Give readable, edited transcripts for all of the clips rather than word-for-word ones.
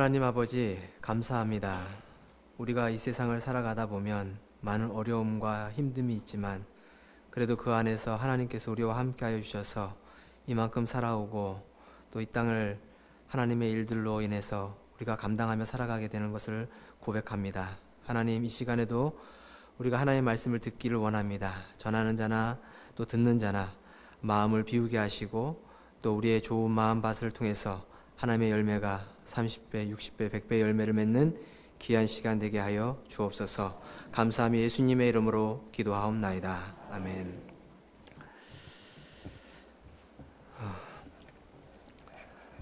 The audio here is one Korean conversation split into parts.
하나님 아버지, 감사합니다. 우리가 이 세상을 살아가다 보면 많은 어려움과 힘듦이 있지만 그래도 그 안에서 하나님께서 우리와 함께하여 주셔서 이만큼 살아오고 또 이 땅을 하나님의 일들로 인해서 우리가 감당하며 살아가게 되는 것을 고백합니다. 하나님, 이 시간에도 우리가 하나님의 말씀을 듣기를 원합니다. 전하는 자나 또 듣는 자나 마음을 비우게 하시고 또 우리의 좋은 마음밭을 통해서 하나님의 열매가 30배, 60배, 100배 열매를 맺는 귀한 시간 되게 하여 주옵소서. 감사하며 예수님의 이름으로 기도하옵나이다. 아멘.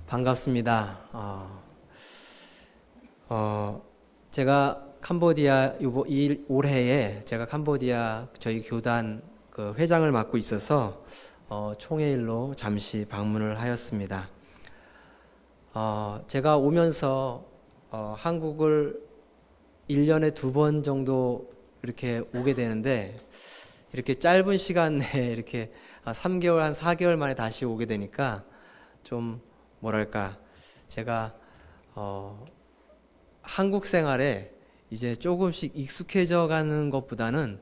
반갑습니다. 제가 캄보디아 올해에 제가 캄보디아 저희 교단 그 회장을 맡고 있어서 총회일로 잠시 방문을 하였습니다. 제가 오면서 한국을 1년에 2번 정도 이렇게 오게 되는데 이렇게 짧은 시간 내에 이렇게 3개월, 한 4개월 만에 다시 오게 되니까 좀 뭐랄까, 제가 한국 생활에 이제 조금씩 익숙해져 가는 것보다는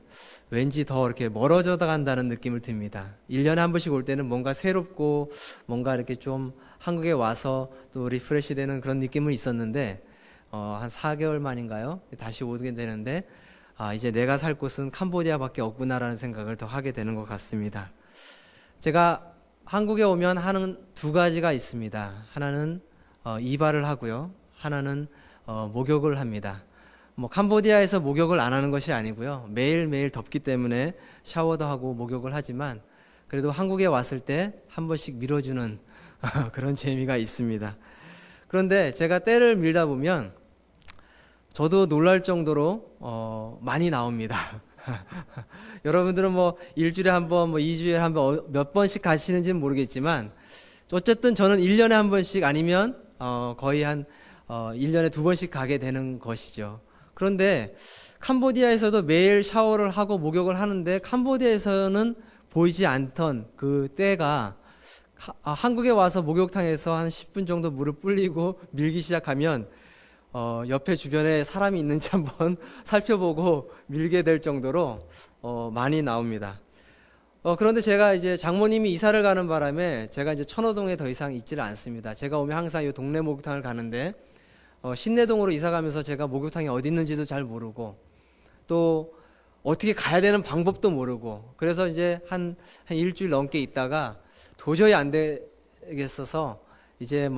왠지 더 이렇게 멀어져 간다는 느낌을 듭니다. 1년에 한 번씩 올 때는 뭔가 새롭고 뭔가 이렇게 좀 한국에 와서 또 리프레시 되는 그런 느낌은 있었는데 한 4개월 만인가요? 다시 오게 되는데 이제 내가 살 곳은 캄보디아밖에 없구나라는 생각을 더 하게 되는 것 같습니다. 제가 한국에 오면 하는 두 가지가 있습니다. 하나는 이발을 하고요. 하나는 목욕을 합니다. 캄보디아에서 목욕을 안 하는 것이 아니고요. 매일매일 덥기 때문에 샤워도 하고 목욕을 하지만 그래도 한국에 왔을 때 한 번씩 밀어주는 그런 재미가 있습니다. 그런데 제가 때를 밀다 보면 저도 놀랄 정도로 많이 나옵니다. 여러분들은 일주일에 한 번, 2주일에 한 번 몇 번씩 가시는지는 모르겠지만 어쨌든 저는 1년에 한 번씩 아니면 거의 한 1년에 2번씩 가게 되는 것이죠. 그런데 캄보디아에서도 매일 샤워를 하고 목욕을 하는데 캄보디아에서는 보이지 않던 그 때가 한국에 와서 목욕탕에서 한 10분 정도 물을 불리고 밀기 시작하면 옆에 주변에 사람이 있는지 한번 살펴보고 밀게 될 정도로 많이 나옵니다. 그런데 제가 이제 장모님이 이사를 가는 바람에 제가 이제 천호동에 더 이상 있지를 않습니다. 제가 오면 항상 이 동네 목욕탕을 가는데 신내동으로 이사 가면서 제가 목욕탕이 어디 있는지도 잘 모르고 또 어떻게 가야 되는 방법도 모르고 그래서 이제 한 일주일 넘게 있다가 도저히 안 되겠어서 이제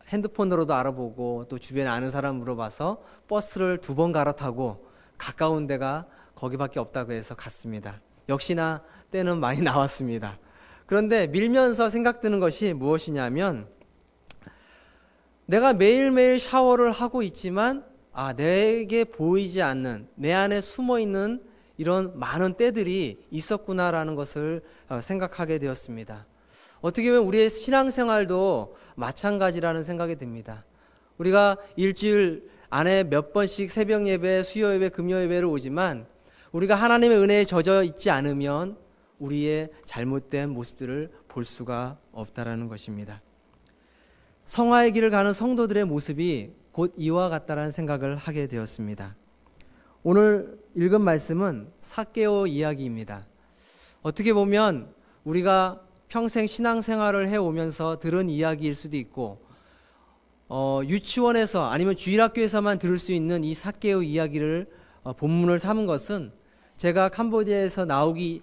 핸드폰으로도 알아보고 또 주변에 아는 사람 물어봐서 버스를 2번 갈아타고 가까운 데가 거기밖에 없다고 해서 갔습니다. 역시나 때는 많이 나왔습니다. 그런데 밀면서 생각드는 것이 무엇이냐면 내가 매일매일 샤워를 하고 있지만 내게 보이지 않는 내 안에 숨어있는 이런 많은 때들이 있었구나라는 것을 생각하게 되었습니다. 어떻게 보면 우리의 신앙생활도 마찬가지라는 생각이 듭니다. 우리가 일주일 안에 몇 번씩 새벽 예배, 수요 예배, 금요 예배를 오지만 우리가 하나님의 은혜에 젖어 있지 않으면 우리의 잘못된 모습들을 볼 수가 없다라는 것입니다. 성화의 길을 가는 성도들의 모습이 곧 이와 같다라는 생각을 하게 되었습니다. 오늘 읽은 말씀은 삭개오 이야기입니다. 어떻게 보면 우리가 평생 신앙생활을 해오면서 들은 이야기일 수도 있고 유치원에서 아니면 주일학교에서만 들을 수 있는 이 삭개오 이야기를 본문을 삼은 것은 제가 캄보디아에서 나오기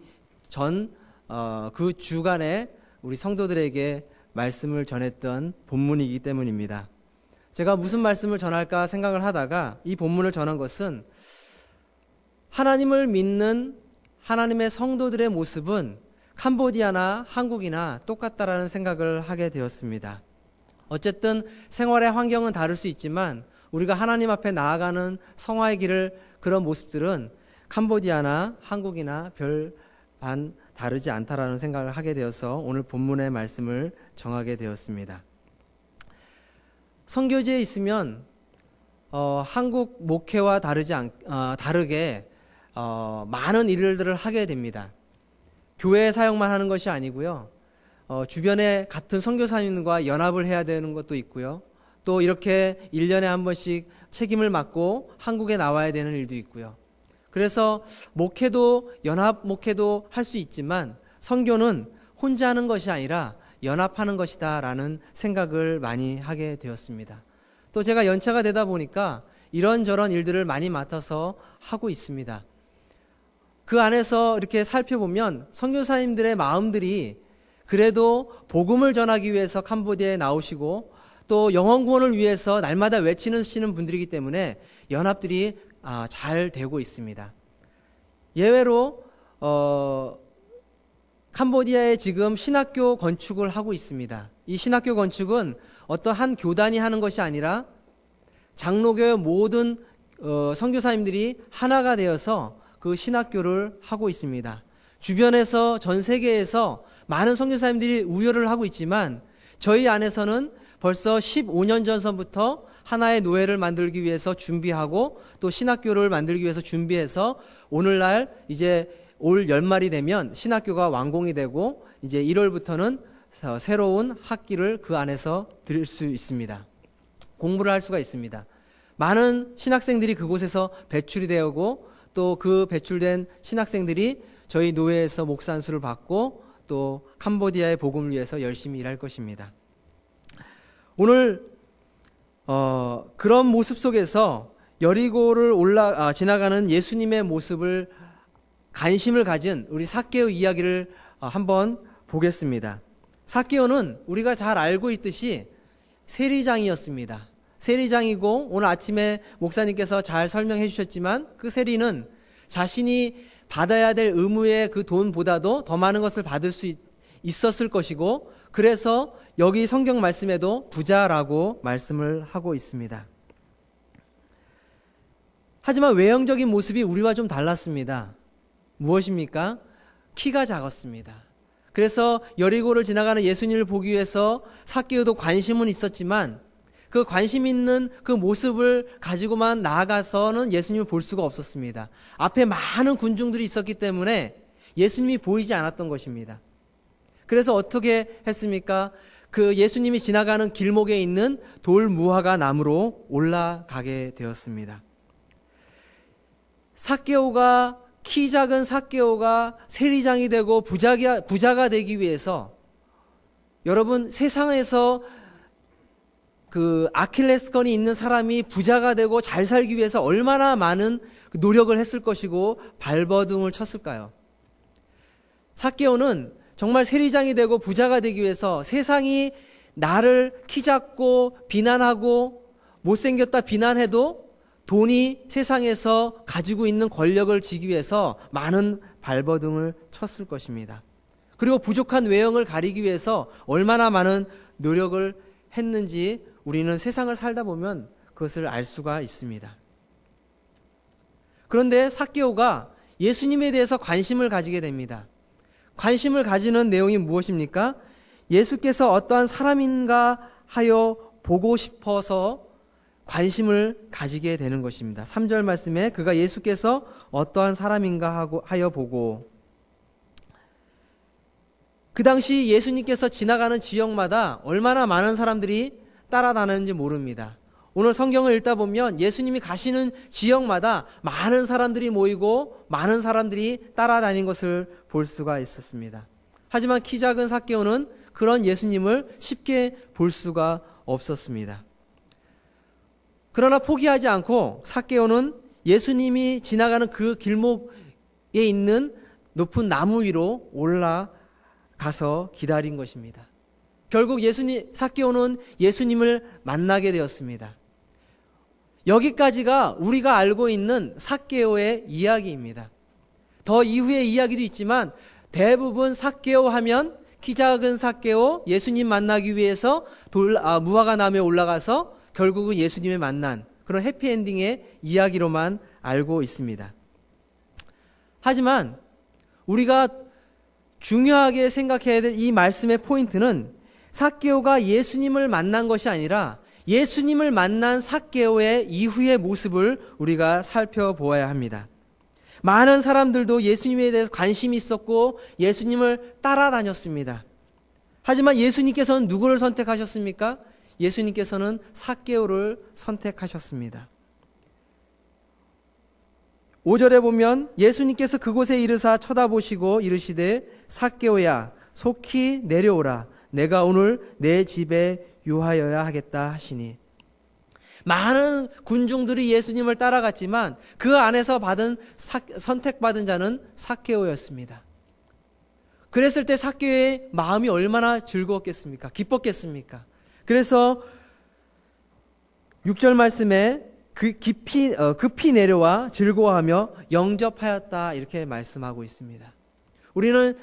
전 그 주간에 우리 성도들에게 말씀을 전했던 본문이기 때문입니다. 제가 무슨 말씀을 전할까 생각을 하다가 이 본문을 전한 것은 하나님을 믿는 하나님의 성도들의 모습은 캄보디아나 한국이나 똑같다라는 생각을 하게 되었습니다. 어쨌든 생활의 환경은 다를 수 있지만 우리가 하나님 앞에 나아가는 성화의 길을 그런 모습들은 캄보디아나 한국이나 별반 다르지 않다라는 생각을 하게 되어서 오늘 본문의 말씀을 정하게 되었습니다. 선교지에 있으면 한국 목회와 다르게 많은 일들을 하게 됩니다. 교회 사역만 하는 것이 아니고요. 주변에 같은 선교사님과 연합을 해야 되는 것도 있고요. 또 이렇게 1년에 한 번씩 책임을 맡고 한국에 나와야 되는 일도 있고요. 그래서 목회도 연합 목회도 할 수 있지만 선교는 혼자 하는 것이 아니라 연합하는 것이다 라는 생각을 많이 하게 되었습니다. 또 제가 연차가 되다 보니까 이런저런 일들을 많이 맡아서 하고 있습니다. 그 안에서 이렇게 살펴보면 선교사님들의 마음들이 그래도 복음을 전하기 위해서 캄보디아에 나오시고 또 영혼 구원을 위해서 날마다 외치시는 분들이기 때문에 연합들이 잘 되고 있습니다. 예외로 캄보디아에 지금 신학교 건축을 하고 있습니다. 이 신학교 건축은 어떤 한 교단이 하는 것이 아니라 장로교의 모든 선교사님들이 하나가 되어서 그 신학교를 하고 있습니다. 주변에서 전 세계에서 많은 선교사님들이 우여를 하고 있지만 저희 안에서는 벌써 15년 전서부터 하나의 노예를 만들기 위해서 준비하고 또 신학교를 만들기 위해서 준비해서 오늘날 이제 올 연말이 되면 신학교가 완공이 되고 이제 1월부터는 새로운 학기를 그 안에서 들을 수 있습니다. 공부를 할 수가 있습니다. 많은 신학생들이 그곳에서 배출이 되고 또 그 배출된 신학생들이 저희 노예에서 목사 안수를 받고 또 캄보디아의 복음을 위해서 열심히 일할 것입니다. 오늘 그런 모습 속에서 여리고를 지나가는 예수님의 모습을 관심을 가진 우리 삭개오 이야기를 한번 보겠습니다. 삭개오는 우리가 잘 알고 있듯이 세리장이었습니다. 세리장이고 오늘 아침에 목사님께서 잘 설명해 주셨지만 그 세리는 자신이 받아야 될 의무의 그 돈보다도 더 많은 것을 받을 수 있었을 것이고 그래서 여기 성경 말씀에도 부자라고 말씀을 하고 있습니다. 하지만 외형적인 모습이 우리와 좀 달랐습니다. 무엇입니까? 키가 작았습니다. 그래서 여리고를 지나가는 예수님을 보기 위해서 삭개오도 관심은 있었지만 그 관심 있는 그 모습을 가지고만 나아가서는 예수님을 볼 수가 없었습니다. 앞에 많은 군중들이 있었기 때문에 예수님이 보이지 않았던 것입니다. 그래서 어떻게 했습니까? 그 예수님이 지나가는 길목에 있는 돌 무화과 나무로 올라가게 되었습니다. 삭개오가 키 작은 삭개오가 세리장이 되고 부자가 되기 위해서 여러분 세상에서 그 아킬레스건이 있는 사람이 부자가 되고 잘 살기 위해서 얼마나 많은 노력을 했을 것이고 발버둥을 쳤을까요? 삭개오는 정말 세리장이 되고 부자가 되기 위해서 세상이 나를 키 작고 비난하고 못생겼다 비난해도 돈이 세상에서 가지고 있는 권력을 지기 위해서 많은 발버둥을 쳤을 것입니다. 그리고 부족한 외형을 가리기 위해서 얼마나 많은 노력을 했는지 우리는 세상을 살다 보면 그것을 알 수가 있습니다. 그런데 삭개오가 예수님에 대해서 관심을 가지게 됩니다. 관심을 가지는 내용이 무엇입니까? 예수께서 어떠한 사람인가 하여 보고 싶어서 관심을 가지게 되는 것입니다. 3절 말씀에 그가 예수께서 어떠한 사람인가 하여 보고 그 당시 예수님께서 지나가는 지역마다 얼마나 많은 사람들이 따라다니는지 모릅니다. 오늘 성경을 읽다 보면 예수님이 가시는 지역마다 많은 사람들이 모이고 많은 사람들이 따라다닌 것을 볼 수가 있었습니다. 하지만 키 작은 삭개오는 그런 예수님을 쉽게 볼 수가 없었습니다. 그러나 포기하지 않고 삭개오는 예수님이 지나가는 그 길목에 있는 높은 나무 위로 올라가서 기다린 것입니다. 결국 삭개오는 예수님을 만나게 되었습니다. 여기까지가 우리가 알고 있는 삭개오의 이야기입니다. 더 이후의 이야기도 있지만 대부분 삭개오 하면 키 작은 삭개오 예수님 만나기 위해서 무화과 나무에 올라가서 결국은 예수님을 만난 그런 해피엔딩의 이야기로만 알고 있습니다. 하지만 우리가 중요하게 생각해야 될 이 말씀의 포인트는 삭개오가 예수님을 만난 것이 아니라 예수님을 만난 삭개오의 이후의 모습을 우리가 살펴보아야 합니다. 많은 사람들도 예수님에 대해서 관심이 있었고 예수님을 따라다녔습니다. 하지만 예수님께서는 누구를 선택하셨습니까? 예수님께서는 삭개오를 선택하셨습니다. 5절에 보면 예수님께서 그곳에 이르사 쳐다보시고 이르시되 삭개오야 속히 내려오라 내가 오늘 내 집에 유하여야 하겠다 하시니, 많은 군중들이 예수님을 따라갔지만 그 안에서 선택받은 자는 삭개오였습니다. 그랬을 때 삭개오의 마음이 얼마나 즐거웠겠습니까? 기뻤겠습니까? 그래서 6절 말씀에 급히 내려와 즐거워하며 영접하였다 이렇게 말씀하고 있습니다. 우리는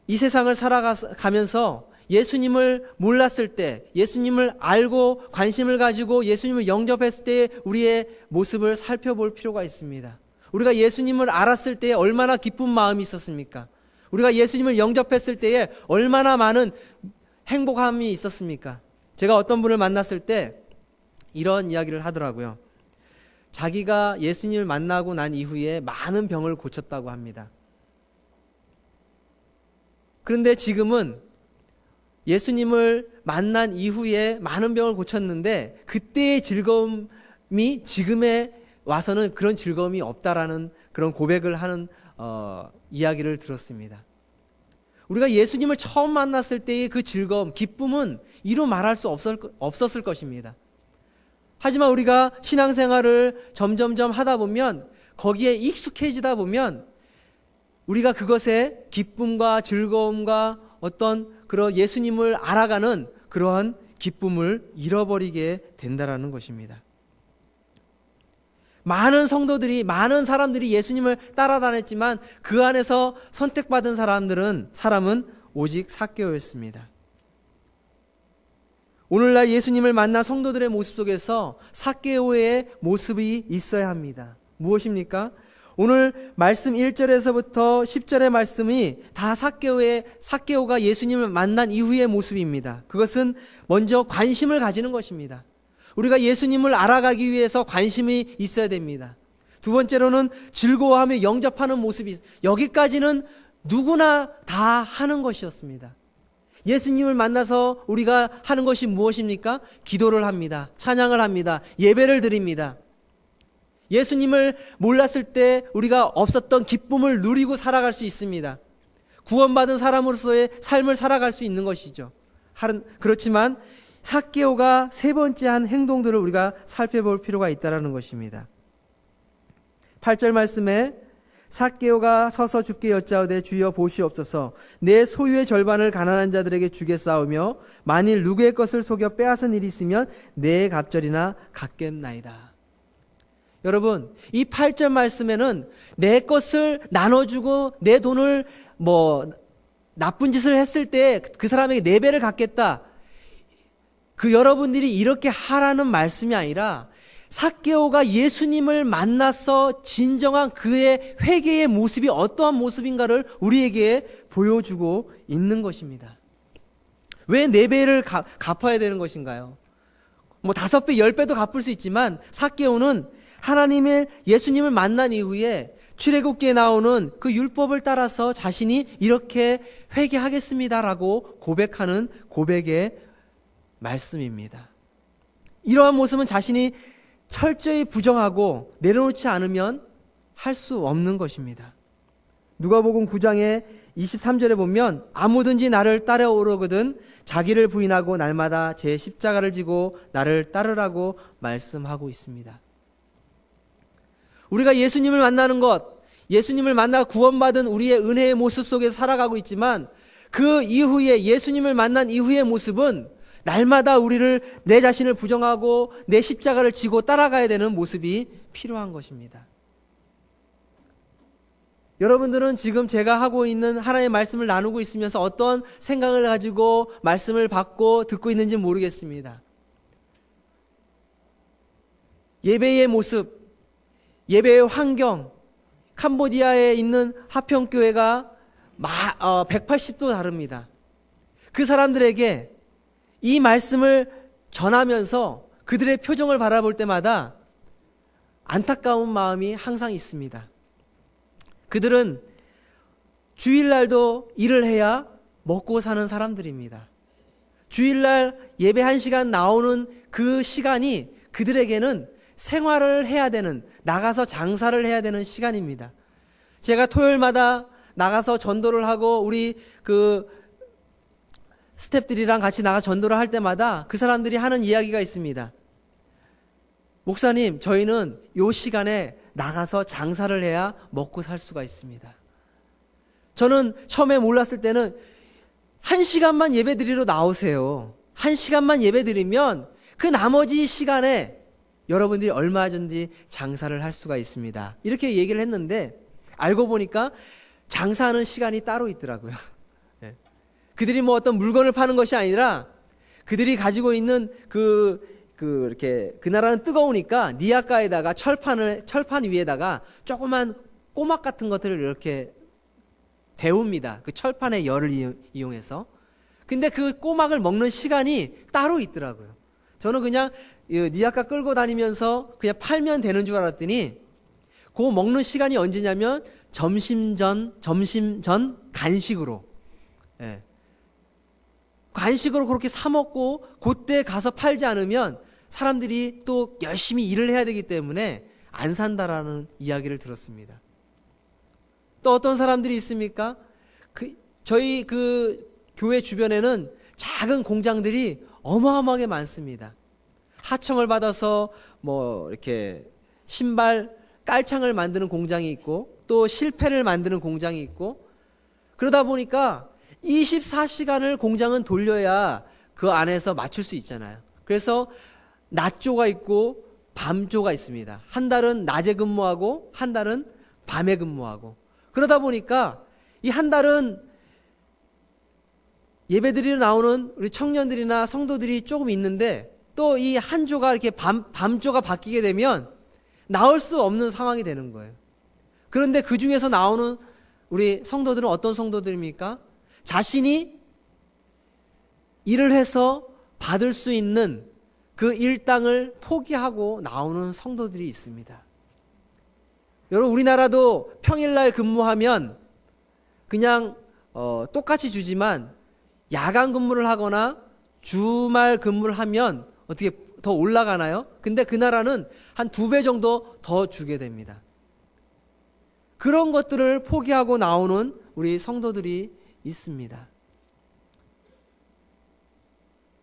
이 세상을 살아가면서 예수님을 몰랐을 때, 예수님을 알고 관심을 가지고 예수님을 영접했을 때 우리의 모습을 살펴볼 필요가 있습니다. 우리가 예수님을 알았을 때 얼마나 기쁜 마음이 있었습니까? 우리가 예수님을 영접했을 때에 얼마나 많은 행복함이 있었습니까? 제가 어떤 분을 만났을 때 이런 이야기를 하더라고요. 자기가 예수님을 만나고 난 이후에 많은 병을 고쳤다고 합니다. 그런데 지금은 예수님을 만난 이후에 많은 병을 고쳤는데 그때의 즐거움이 지금에 와서는 그런 즐거움이 없다라는 그런 고백을 하는 이야기를 들었습니다. 우리가 예수님을 처음 만났을 때의 그 즐거움, 기쁨은 이루 말할 수 없었을 것입니다. 하지만 우리가 신앙생활을 점점점 하다 보면 거기에 익숙해지다 보면 우리가 그것에 기쁨과 즐거움과 어떤 그런 예수님을 알아가는 그러한 기쁨을 잃어버리게 된다라는 것입니다. 많은 성도들이, 많은 사람들이 예수님을 따라다녔지만 그 안에서 선택받은 사람은 오직 삭개오였습니다. 오늘날 예수님을 만난 성도들의 모습 속에서 삭개오의 모습이 있어야 합니다. 무엇입니까? 오늘 말씀 1절에서부터 10절의 말씀이 다 삭개오가 예수님을 만난 이후의 모습입니다. 그것은 먼저 관심을 가지는 것입니다. 우리가 예수님을 알아가기 위해서 관심이 있어야 됩니다. 두 번째로는 즐거워하며 영접하는 모습이, 여기까지는 누구나 다 하는 것이었습니다. 예수님을 만나서 우리가 하는 것이 무엇입니까? 기도를 합니다. 찬양을 합니다. 예배를 드립니다. 예수님을 몰랐을 때 우리가 없었던 기쁨을 누리고 살아갈 수 있습니다. 구원받은 사람으로서의 삶을 살아갈 수 있는 것이죠. 그렇지만 삭개오가 세 번째 한 행동들을 우리가 살펴볼 필요가 있다는 것입니다. 8절 말씀에 삭개오가 서서 주께 여짜오되 주여 보시옵소서 내 소유의 절반을 가난한 자들에게 주겠사오며 만일 누구의 것을 속여 빼앗은 일이 있으면 내 갑절이나 갚겠나이다. 여러분, 이 8절 말씀에는 내 것을 나눠주고 내 돈을 나쁜 짓을 했을 때 그 사람에게 4배를 갚겠다, 여러분들이 이렇게 하라는 말씀이 아니라 삭개오가 예수님을 만나서 진정한 그의 회개의 모습이 어떠한 모습인가를 우리에게 보여주고 있는 것입니다. 왜 4배를 갚아야 되는 것인가요? 5배, 10배도 갚을 수 있지만 삭개오는 하나님의 예수님을 만난 이후에 출애굽기에 나오는 그 율법을 따라서 자신이 이렇게 회개하겠습니다라고 고백하는 고백의 말씀입니다. 이러한 모습은 자신이 철저히 부정하고 내려놓지 않으면 할 수 없는 것입니다. 누가복음 9장의 23절에 보면 아무든지 나를 따라오려거든 자기를 부인하고 날마다 제 십자가를 지고 나를 따르라고 말씀하고 있습니다. 우리가 예수님을 만나는 것, 예수님을 만나 구원받은 우리의 은혜의 모습 속에서 살아가고 있지만 그 이후에 예수님을 만난 이후의 모습은 날마다 내 자신을 부정하고 내 십자가를 지고 따라가야 되는 모습이 필요한 것입니다. 여러분들은 지금 제가 하고 있는 하나님의 말씀을 나누고 있으면서 어떤 생각을 가지고 말씀을 받고 듣고 있는지 모르겠습니다. 예배의 모습, 예배의 환경, 캄보디아에 있는 하평교회가 180도 다릅니다. 그 사람들에게 이 말씀을 전하면서 그들의 표정을 바라볼 때마다 안타까운 마음이 항상 있습니다. 그들은 주일날도 일을 해야 먹고 사는 사람들입니다. 주일날 예배 1시간 나오는 그 시간이 그들에게는 생활을 해야 되는, 나가서 장사를 해야 되는 시간입니다. 제가 토요일마다 나가서 전도를 하고 우리 그 스태프들이랑 같이 나가 전도를 할 때마다 그 사람들이 하는 이야기가 있습니다. 목사님, 저희는 요 시간에 나가서 장사를 해야 먹고 살 수가 있습니다. 저는 처음에 몰랐을 때는 1시간만 예배 드리러 나오세요. 1시간만 예배 드리면 그 나머지 시간에 여러분들이 얼마든지 장사를 할 수가 있습니다. 이렇게 얘기를 했는데 알고 보니까 장사하는 시간이 따로 있더라고요. 네. 그들이 뭐 어떤 물건을 파는 것이 아니라 그들이 가지고 있는 이렇게 그 나라는 뜨거우니까 니아가에다가 철판 위에다가 조그만 꼬막 같은 것들을 이렇게 데웁니다. 그 철판의 열을 이용해서. 근데 그 꼬막을 먹는 시간이 따로 있더라고요. 저는 그냥 니아가 끌고 다니면서 그냥 팔면 되는 줄 알았더니 그 먹는 시간이 언제냐면 점심 전 간식으로. 예. 간식으로 그렇게 사 먹고 그때 가서 팔지 않으면 사람들이 또 열심히 일을 해야 되기 때문에 안 산다라는 이야기를 들었습니다. 또 어떤 사람들이 있습니까? 저희 교회 주변에는 작은 공장들이 어마어마하게 많습니다. 하청을 받아서 뭐 이렇게 신발 깔창을 만드는 공장이 있고 또 실패를 만드는 공장이 있고, 그러다 보니까 24시간을 공장은 돌려야 그 안에서 맞출 수 있잖아요. 그래서 낮조가 있고 밤조가 있습니다. 한 달은 낮에 근무하고 한 달은 밤에 근무하고, 그러다 보니까 이 한 달은 예배드리러 나오는 우리 청년들이나 성도들이 조금 있는데 또 이 한 조가 이렇게 밤조가 바뀌게 되면 나올 수 없는 상황이 되는 거예요. 그런데 그 중에서 나오는 우리 성도들은 어떤 성도들입니까? 자신이 일을 해서 받을 수 있는 그 일당을 포기하고 나오는 성도들이 있습니다. 여러분, 우리나라도 평일날 근무하면 그냥 똑같이 주지만 야간 근무를 하거나 주말 근무를 하면 어떻게 더 올라가나요? 근데 그 나라는 한 2배 정도 더 주게 됩니다. 그런 것들을 포기하고 나오는 우리 성도들이 있습니다.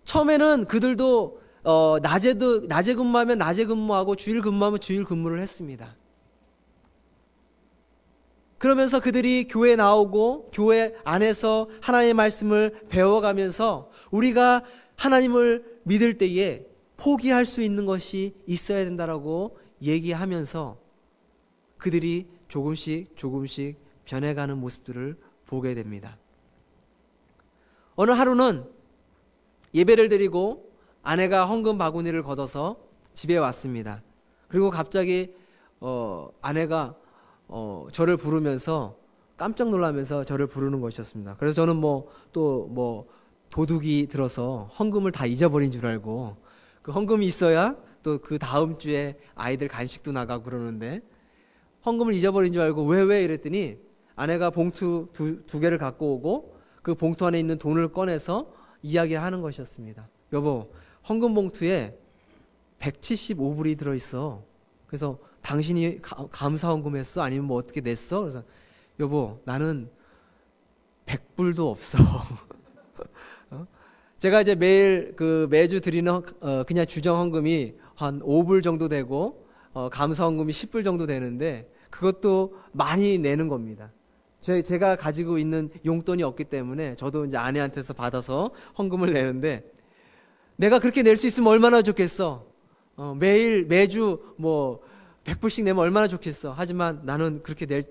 처음에는 그들도 낮에 근무하면 낮에 근무하고 주일 근무하면 주일 근무를 했습니다. 그러면서 그들이 교회에 나오고 교회 안에서 하나님의 말씀을 배워가면서 우리가 하나님을 믿을 때에 포기할 수 있는 것이 있어야 된다라고 얘기하면서 그들이 조금씩 변해가는 모습들을 보게 됩니다. 어느 하루는 예배를 드리고 아내가 헌금 바구니를 걷어서 집에 왔습니다. 그리고 갑자기 아내가 저를 부르면서 깜짝 놀라면서 저를 부르는 것이었습니다. 그래서 저는 도둑이 들어서 헌금을 다 잊어버린 줄 알고, 그 헌금이 있어야 또 그 다음 주에 아이들 간식도 나가고 그러는데 헌금을 잊어버린 줄 알고 왜 이랬더니 아내가 봉투 두 개를 갖고 오고 그 봉투 안에 있는 돈을 꺼내서 이야기하는 것이었습니다. 여보, 헌금 봉투에 175불이 들어있어. 그래서 당신이 감사 헌금했어? 아니면 뭐 어떻게 냈어? 그래서 여보, 나는 100불도 없어. 제가 이제 매주 드리는 그냥 주정 헌금이 한 5불 정도 되고 감사 헌금이 10불 정도 되는데 그것도 많이 내는 겁니다. 제가 가지고 있는 용돈이 없기 때문에 저도 이제 아내한테서 받아서 헌금을 내는데, 내가 그렇게 낼 수 있으면 얼마나 좋겠어. 매주 100불씩 내면 얼마나 좋겠어. 하지만 나는 그렇게 낼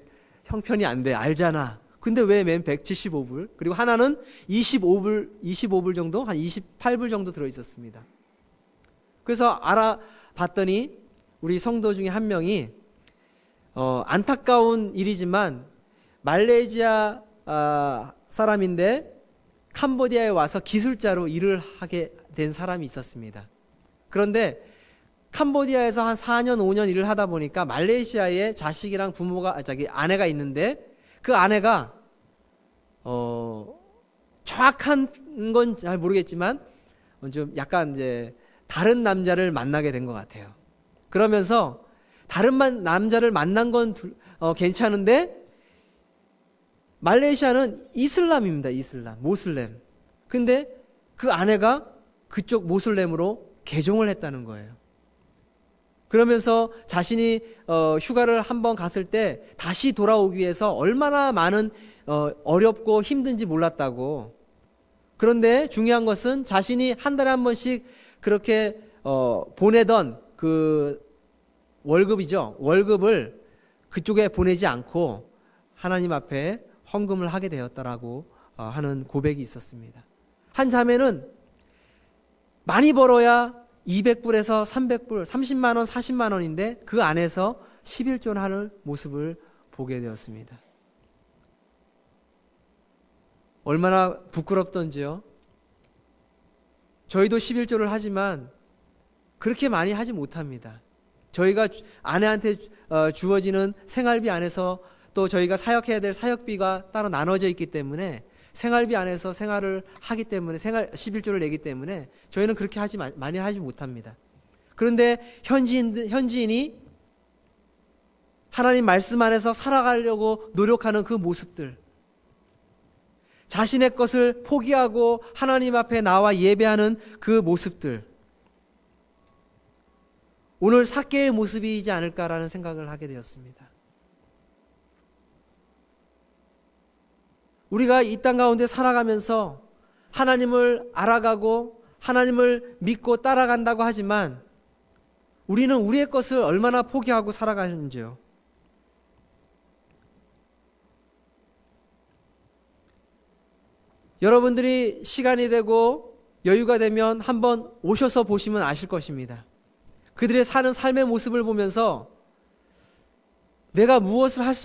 형편이 안 돼. 알잖아. 근데 왜 맨 175불? 그리고 하나는 25불 정도? 한 28불 정도 들어있었습니다. 그래서 알아봤더니 우리 성도 중에 한 명이 안타까운 일이지만 말레이시아 사람인데 캄보디아에 와서 기술자로 일을 하게 된 사람이 있었습니다. 그런데 캄보디아에서 한 4년 5년 일을 하다 보니까 말레이시아에 자식이랑 아내가 있는데 그 아내가 정확한 건 잘 모르겠지만 좀 약간 이제 다른 남자를 만나게 된 것 같아요. 그러면서 다른 남자를 만난 건 괜찮은데 말레이시아는 이슬람입니다. 이슬람, 모슬렘. 근데 그 아내가 그쪽 모슬렘으로 개종을 했다는 거예요. 그러면서 자신이 휴가를 한번 갔을 때 다시 돌아오기 위해서 얼마나 많은 어렵고 힘든지 몰랐다고. 그런데 중요한 것은 자신이 한 달에 한 번씩 그렇게 보내던 그 월급이죠. 월급을 그쪽에 보내지 않고 하나님 앞에 헌금을 하게 되었다라고 하는 고백이 있었습니다. 한 자매는 많이 벌어야 200불에서 300불, 30만 원, 40만 원인데 그 안에서 11조를 하는 모습을 보게 되었습니다. 얼마나 부끄럽던지요. 저희도 11조를 하지만 그렇게 많이 하지 못합니다. 저희가 아내한테 주어지는 생활비 안에서 또 저희가 사역해야 될 사역비가 따로 나눠져 있기 때문에 생활비 안에서 생활을 하기 때문에 11조를 내기 때문에 저희는 그렇게 많이 하지 못합니다. 그런데 현지인이 하나님 말씀 안에서 살아가려고 노력하는 그 모습들, 자신의 것을 포기하고 하나님 앞에 나와 예배하는 그 모습들, 오늘 삭개의 모습이지 않을까라는 생각을 하게 되었습니다. 우리가 이 땅 가운데 살아가면서 하나님을 알아가고 하나님을 믿고 따라간다고 하지만 우리는 우리의 것을 얼마나 포기하고 살아가는지요. 여러분들이 시간이 되고 여유가 되면 한번 오셔서 보시면 아실 것입니다. 그들의 사는 삶의 모습을 보면서 내가 무엇을 할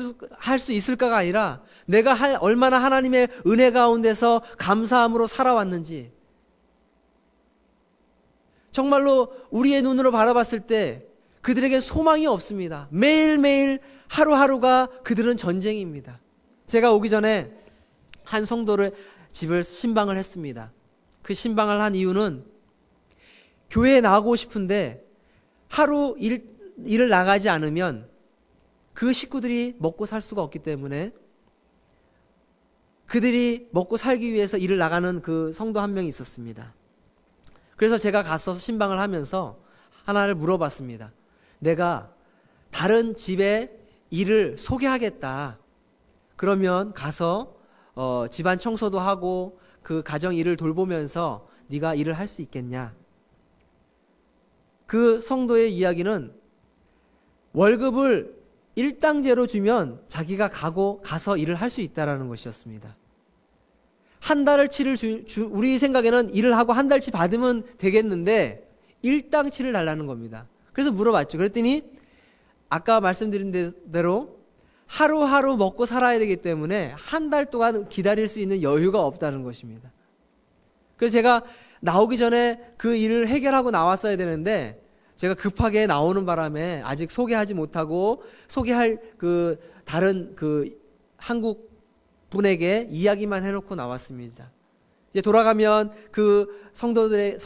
수 있을까가 아니라 내가 얼마나 하나님의 은혜 가운데서 감사함으로 살아왔는지, 정말로 우리의 눈으로 바라봤을 때 그들에게 소망이 없습니다. 매일매일 하루하루가 그들은 전쟁입니다. 제가 오기 전에 한 성도를 집을 신방을 했습니다. 그 신방을 한 이유는 교회에 나가고 싶은데 하루 일을 나가지 않으면 그 식구들이 먹고 살 수가 없기 때문에 그들이 먹고 살기 위해서 일을 나가는 그 성도 한 명이 있었습니다. 그래서 제가 가서 신방을 하면서 하나를 물어봤습니다. 내가 다른 집에 일을 소개하겠다. 그러면 가서 집안 청소도 하고 그 가정 일을 돌보면서 네가 일을 할 수 있겠냐? 그 성도의 이야기는 월급을 일당제로 주면 자기가 가서 일을 할 수 있다라는 것이었습니다. 한 달치를 우리 생각에는 일을 하고 한 달치 받으면 되겠는데 일당치를 달라는 겁니다. 그래서 물어봤죠. 그랬더니 아까 말씀드린 대로 하루하루 먹고 살아야 되기 때문에 한 달 동안 기다릴 수 있는 여유가 없다는 것입니다. 그래서 제가 나오기 전에 그 일을 해결하고 나왔어야 되는데 제가 급하게 나오는 바람에 아직 소개하지 못하고 소개할 그 다른 그 한국 분에게 이야기만 해놓고 나왔습니다. 이제 돌아가면 그 성도를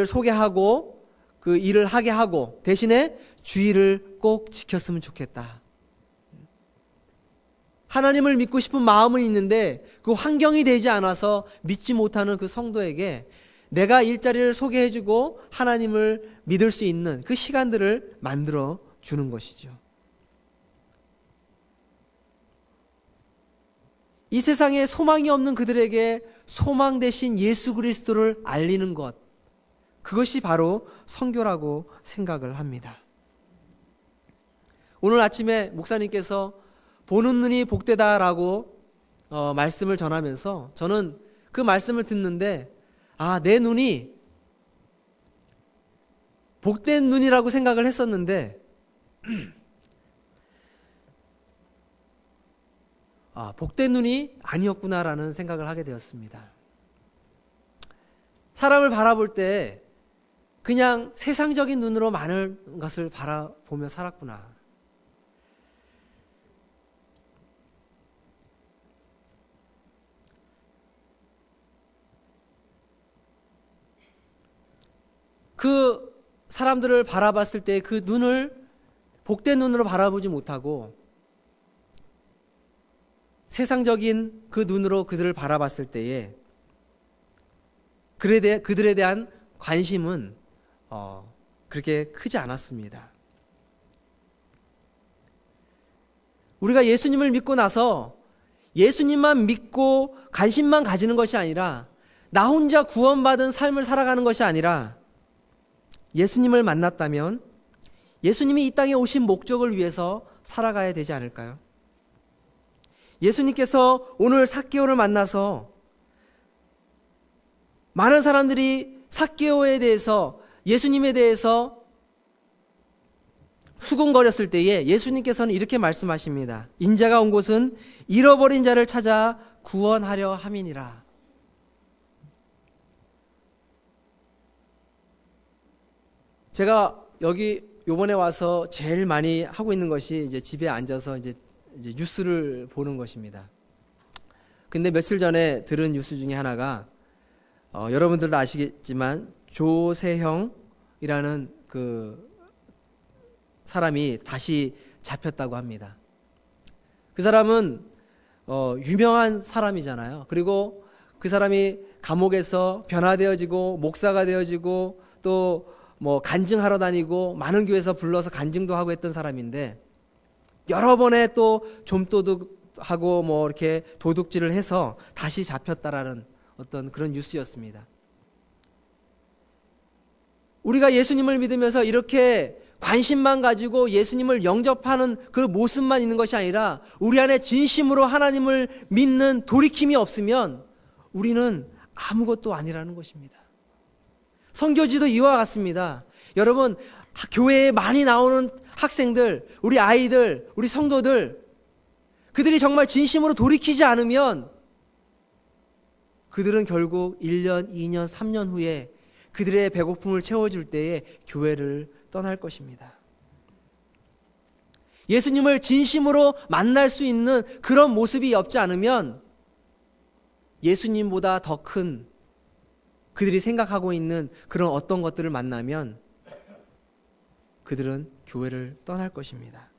소개하고 그 일을 하게 하고 대신에 주의를 꼭 지켰으면 좋겠다. 하나님을 믿고 싶은 마음은 있는데 그 환경이 되지 않아서 믿지 못하는 그 성도에게 내가 일자리를 소개해주고 하나님을 믿을 수 있는 그 시간들을 만들어 주는 것이죠. 이 세상에 소망이 없는 그들에게 소망 대신 예수 그리스도를 알리는 것, 그것이 바로 선교라고 생각을 합니다. 오늘 아침에 목사님께서 보는 눈이 복되다라고 말씀을 전하면서 저는 그 말씀을 듣는데 내 눈이 복된 눈이라고 생각을 했었는데 복된 눈이 아니었구나라는 생각을 하게 되었습니다. 사람을 바라볼 때 그냥 세상적인 눈으로 많은 것을 바라보며 살았구나. 그 사람들을 바라봤을 때 그 눈을 복된 눈으로 바라보지 못하고 세상적인 그 눈으로 그들을 바라봤을 때에 그들에 대한 관심은 그렇게 크지 않았습니다. 우리가 예수님을 믿고 나서 예수님만 믿고 관심만 가지는 것이 아니라 나 혼자 구원받은 삶을 살아가는 것이 아니라 예수님을 만났다면 예수님이 이 땅에 오신 목적을 위해서 살아가야 되지 않을까요? 예수님께서 오늘 삭개오를 만나서 많은 사람들이 삭개오에 대해서 예수님에 대해서 수군거렸을 때에 예수님께서는 이렇게 말씀하십니다. 인자가 온 곳은 잃어버린 자를 찾아 구원하려 함이니라. 제가 여기 요번에 와서 제일 많이 하고 있는 것이 이제 집에 앉아서 이제 뉴스를 보는 것입니다. 근데 며칠 전에 들은 뉴스 중에 하나가 여러분들도 아시겠지만 조세형이라는 그 사람이 다시 잡혔다고 합니다. 그 사람은 유명한 사람이잖아요. 그리고 그 사람이 감옥에서 변화되어지고 목사가 되어지고 또 뭐 간증하러 다니고 많은 교회에서 불러서 간증도 하고 했던 사람인데 여러 번에 또 좀도둑하고 뭐 이렇게 도둑질을 해서 다시 잡혔다라는 어떤 그런 뉴스였습니다. 우리가 예수님을 믿으면서 이렇게 관심만 가지고 예수님을 영접하는 그 모습만 있는 것이 아니라 우리 안에 진심으로 하나님을 믿는 돌이킴이 없으면 우리는 아무것도 아니라는 것입니다. 선교지도 이와 같습니다. 여러분, 교회에 많이 나오는 학생들, 우리 아이들, 우리 성도들, 그들이 정말 진심으로 돌이키지 않으면 그들은 결국 1년, 2년, 3년 후에 그들의 배고픔을 채워줄 때에 교회를 떠날 것입니다. 예수님을 진심으로 만날 수 있는 그런 모습이 없지 않으면 예수님보다 더 큰 그들이 생각하고 있는 그런 어떤 것들을 만나면 그들은 교회를 떠날 것입니다.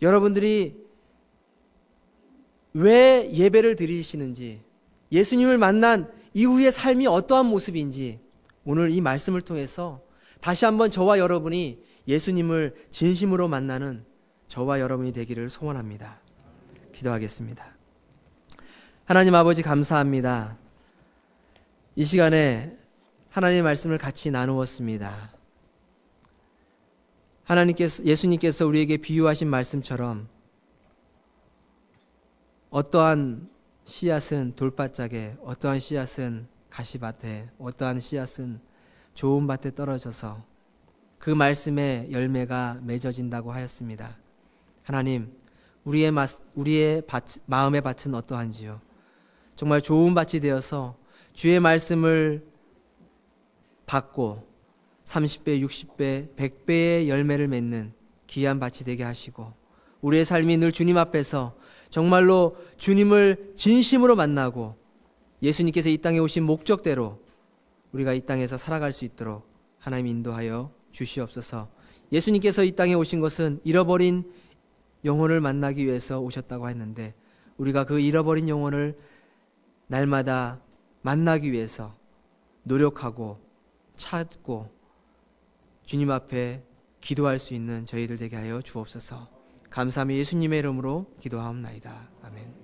여러분들이 왜 예배를 드리시는지, 예수님을 만난 이후의 삶이 어떠한 모습인지 오늘 이 말씀을 통해서 다시 한번 저와 여러분이 예수님을 진심으로 만나는 저와 여러분이 되기를 소원합니다. 기도하겠습니다. 하나님 아버지 감사합니다. 이 시간에 하나님의 말씀을 같이 나누었습니다. 예수님께서 우리에게 비유하신 말씀처럼 어떠한 씨앗은 돌바짝에, 어떠한 씨앗은 가시밭에, 어떠한 씨앗은 좋은 밭에 떨어져서 그 말씀의 열매가 맺어진다고 하였습니다. 하나님, 우리의 마음의 밭은 어떠한지요? 정말 좋은 밭이 되어서 주의 말씀을 받고 30배, 60배, 100배의 열매를 맺는 귀한 밭이 되게 하시고 우리의 삶이 늘 주님 앞에서 정말로 주님을 진심으로 만나고 예수님께서 이 땅에 오신 목적대로 우리가 이 땅에서 살아갈 수 있도록 하나님 인도하여 주시옵소서. 예수님께서 이 땅에 오신 것은 잃어버린 영혼을 만나기 위해서 오셨다고 했는데 우리가 그 잃어버린 영혼을 날마다 만나기 위해서 노력하고 찾고 주님 앞에 기도할 수 있는 저희들 되게 하여 주옵소서. 감사하며 예수님의 이름으로 기도하옵나이다. 아멘.